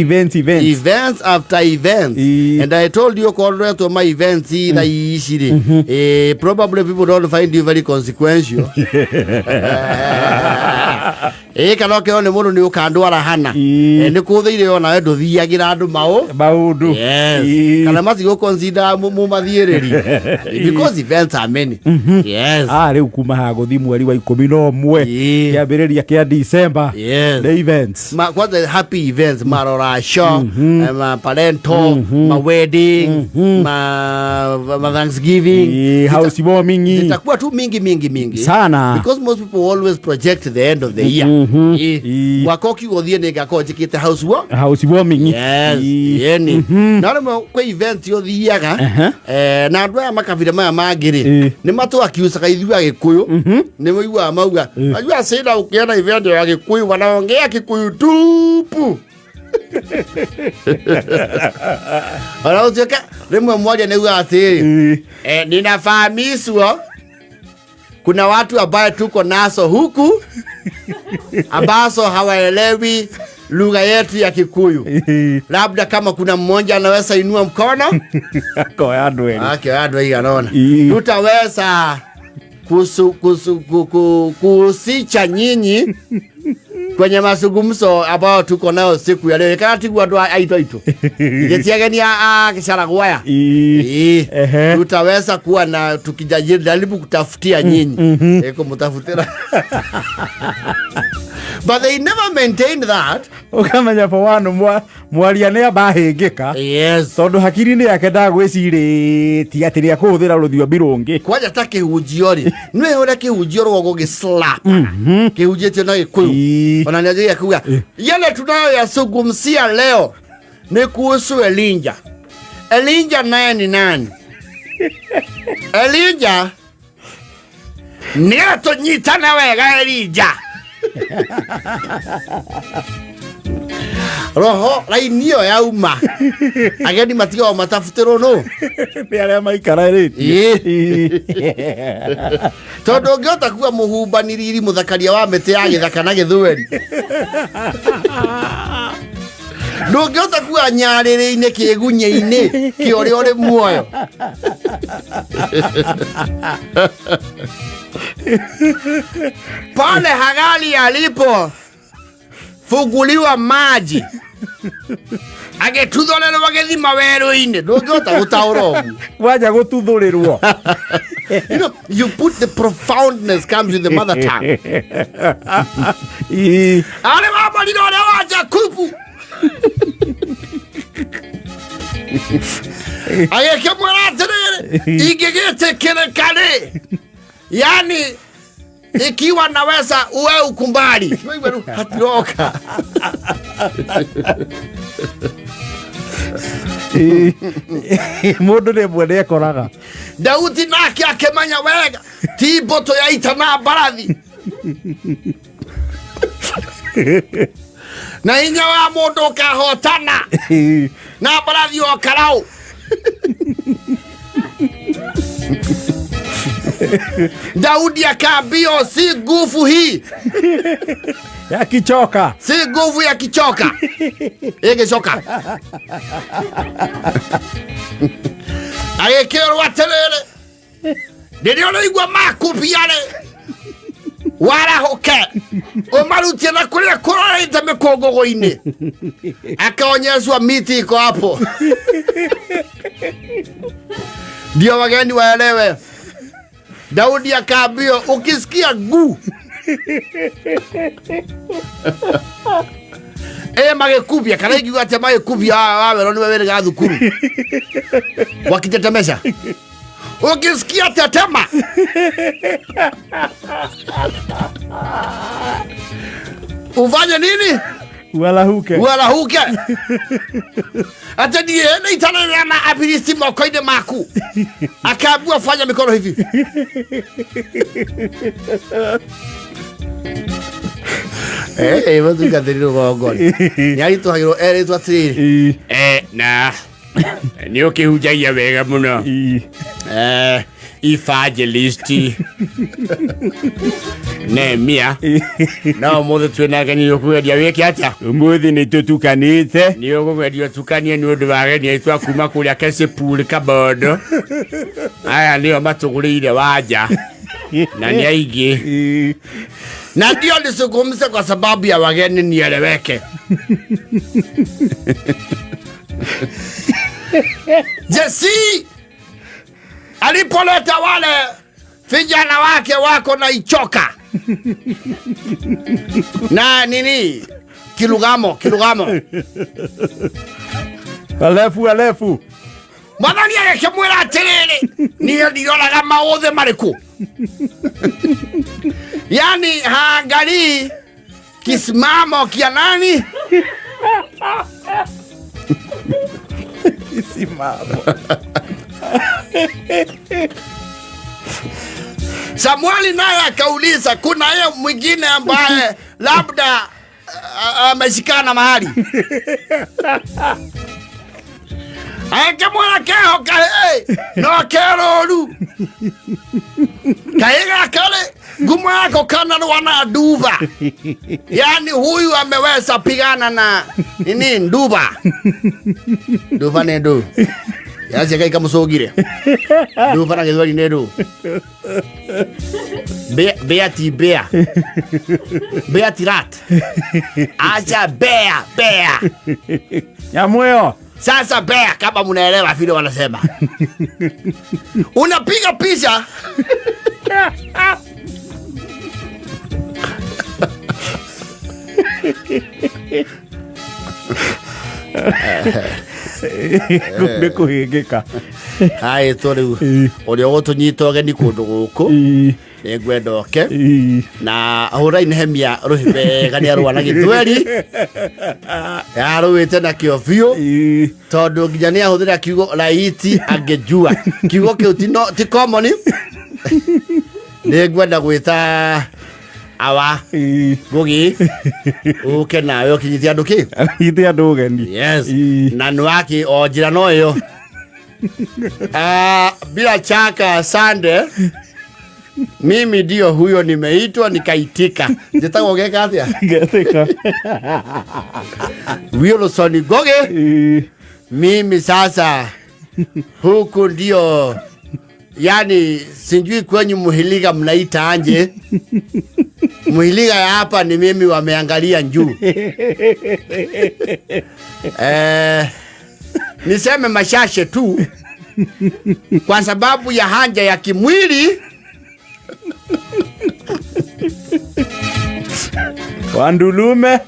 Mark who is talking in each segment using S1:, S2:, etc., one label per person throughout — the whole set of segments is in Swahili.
S1: Events after events. And I told you correct to my events that easily. Probably people don't find you very consequential. Kana ke one muno ni ukandwara hana. Ni kuthire ona wedo thiagira andu maundu. Yes. Kana mati go consider mu mathiereri. Because events are many. Yes.
S2: Riu kuma hago thi mweri wa 11 kiambiriria kia December.
S1: Yes.
S2: The events.
S1: What the happy events, marora show, ma parento, ma wedding, ma Thanksgiving.
S2: House warming.
S1: Zitakuwa tu mingi
S2: sana.
S1: Because most people always project the end of the year. Wakoki gothie nega ko jikite house
S2: warming.
S1: Yes. Yeni. Na mo kwa event yo thiaga na andu aya makabira maya mangiri ni matu akiusaga ithua Gikuyu ni moigwa mauga ajua sida ukiona event ya Gikuyu wanaongea Kikuyu tupu. Wala utoka rimwe mmoja ni atiri ninafahamiswa kuna watu ambao tuko naso huku ambazo hawaelewi lugha yetu ya Kikuyu. Labda kama kuna mmoja anaweza inua mkono
S2: kwa adwe.
S1: Adwe anaona. Tutaweza kusicha nyinyi kwenye mazungumzo ambao tuko nao siku ya leo. Kana tigwa ndo aito. Getiageni kisharagwaya. Tutaweza kuwa na tukijaribu kutafutia nyinyi. Eko mtafutira. But they never maintained that.
S2: Ukamenya for one mwaria abahengeka.
S1: Yes.
S2: Tondu hakiri-ini yake ndagwiciri ti atiria kuhuthira ruthio birungi.
S1: Kwaja ta kihujiori. Nwe ora kihujioro gogo gislap. Kihujete na Gikuyu. Ona nyaje yakuga. Yale tunayo yasungumzia leo ni kuhusu Elijah. Elijah naye ni nani? Elijah ni atonyitana wega Elijah. Roho lainio ya uma ageni matiga matafutero no
S2: pia maikara riti
S1: todo gota kuwa muhumbaniriri muthakaria wa mete ya githaka na githweri ndungota kuwa nyariri-ini kigunya-ini kiori ori muoyo pale Hagali alipo funguliwa maji agetutholera bagethima weru-ini ndungota gutauro
S2: waja gututhurirwo.
S1: You know, you put the profoundness comes with the mother tongue. Ale baba ni ndo waja kufu ayeke mwanatere igegete kale yani ikiwa naweza uwe ukumbali hatiroka
S2: mundu ni mwene ekoraga
S1: Daudi nake akemanya wega ti boto ya itana barathi na inya wa mundu kahotana na barathi o karau Daudi akaambia si nguvu hii
S2: ya kichoka,
S1: si nguvu ya kichoka igicoka ayekerwa aterere ndirio naigua makupi yale warahoke umarutie na kuria kurorete mikongogo-ini akaonyeshwa miti iko hapo ndio wageni waelewe. Daudi akaambia ukisikia guu magekubia kana igiwa ati magekubia wawe ni wewe ga thukuru wakitetemesha ukisikia tetema ufanye nini? Walahuke ata die na itana na abilisi mokoide maku akaambia fanya mikono hivi watu kadiriru gogoni nyari to hagiro to atiri na ni ukihujagia wega muno evangelist Nehemia na mothe twinageni yokwedia wiki atia
S2: umuthi ni tutukanite
S1: ni yokwedia tukanie ni undu wageni aitwa kuma kuria kese pool kabodo aya ndio matugulire waja na ni aigi na ndio nisungumze kwa sababu ya wageni nieleweke. Jesse alipoleta wale vijana wake wako na ichoka na nini kilugamo
S2: alefu
S1: mwathani agakimwira atiriri niyo ndioraga mauthe mariku yani haangalii kisimamo kia nani
S2: kisimamo.
S1: Samueli naye akauliza kuna yeye mwingine ambaye labda ameshikana mahali. Akamwona keho kae no keroru. Kaega kale gumu yako kana wana nduba. Yani huyu ameweza pigana na nini nduba. Nduba ne ndu. Yaje kai kama sogire. Nduba na githwari ne ndu. Beati bea. Beati rat. Acha bea.
S2: Nyamweo.
S1: Sasa bea kama mnaelewa vile wanasema. Unapiga picha.
S2: Kuhigika.
S1: Hai tori uri otunyitoge ni kundu guku. Negwenda oke na ahura Nehemia ruhibe gani arwana githweri yaruwite na kiofio tondu nginya ni ahuthira kiugo laiti angejua kiugo kiu ti common. Negwenda gwita awa gugi uke nayo kinyithia nduki
S2: ite andu geni.
S1: Yes na nwaki o njira no yo bila chaka sande. Mimi ndio huyo nimeitwa nikaitika. Jetako geka atia?
S2: Getika.
S1: Wilson Goge. Mimi sasa huku ndio yani sijui kwenye Muhiliga mnaita anje. Muhiliga ya hapa ni mimi wameangalia njuu. Niseme mashashe tu kwa sababu ya hanja ya kimwili.
S2: Wandulume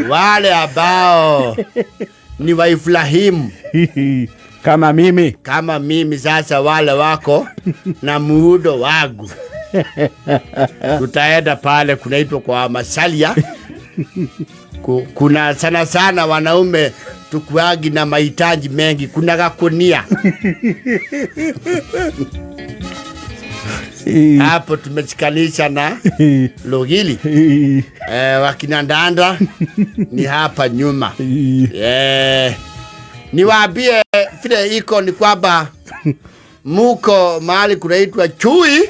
S1: wale ambao ni wa Ibrahimu kama mimi sasa wale wako na muudo wangu. Tutaenda pale kunaitwa kwa Masalia. Kuna sana wanaume tukuagi na mahitaji mengi. Kuna gakunia hapo tumechikanisha na Logili. Wakina Ndanda ni hapa nyuma. Niwaambie vile iko ni kwamba muko mahali kunaitwa Chui.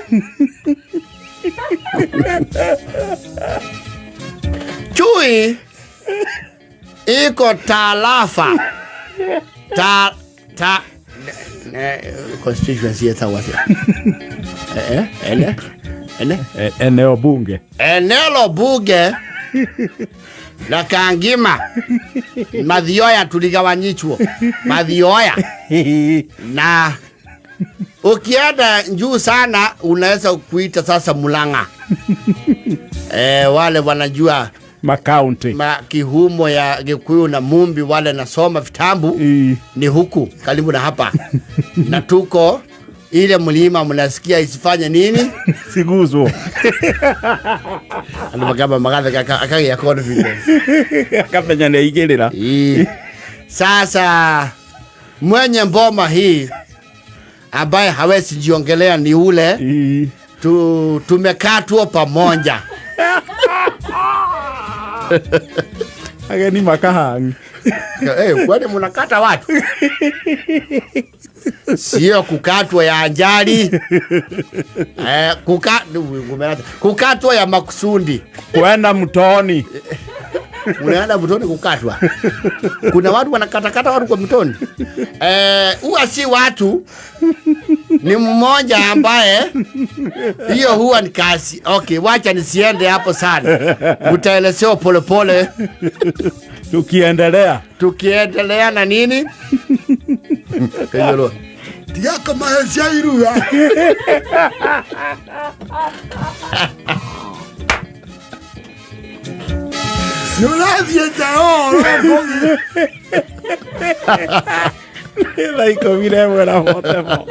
S1: Chui iko tarafa constituency ya Tawasi.
S2: Eneo bunge
S1: la Kangima. Mathioya tuligawanyichwo Mathioya. Na ukienda juu sana unaweza kuita sasa Mulanga. Wale wanajua
S2: makaunti
S1: Kihumo ya Gikuyu na Mumbi wale nasoma vitambu ni huku karibu na hapa. Na tuko ile mlima mnasikia isifanye nini?
S2: Siguzo.
S1: Anabagaba magatha akage ya confidence.
S2: Akapenya na igelera.
S1: Sasa mwenye mboma hii ambaye hawezi jiongelea ni ule tumekaa tu pamoja.
S2: Ageni makahangi.
S1: Kwani mnakata watu? sio kukatwa ya ajali. Kukatwa ya makusudi.
S2: Kwenda mtoni.
S1: Unaenda mtoni kukatwa. Kuna watu wanakatakata watu kwa mtoni. Huwa si watu, ni mmoja ambaye hiyo huwa ni kazi. Okay, wacha nisiende hapo sana. Utaelezea polepole. Tukiendelea na nini? Kayolo. Tiaka maisha iruya. Nulazie chao.
S2: Like, mira, buena foto.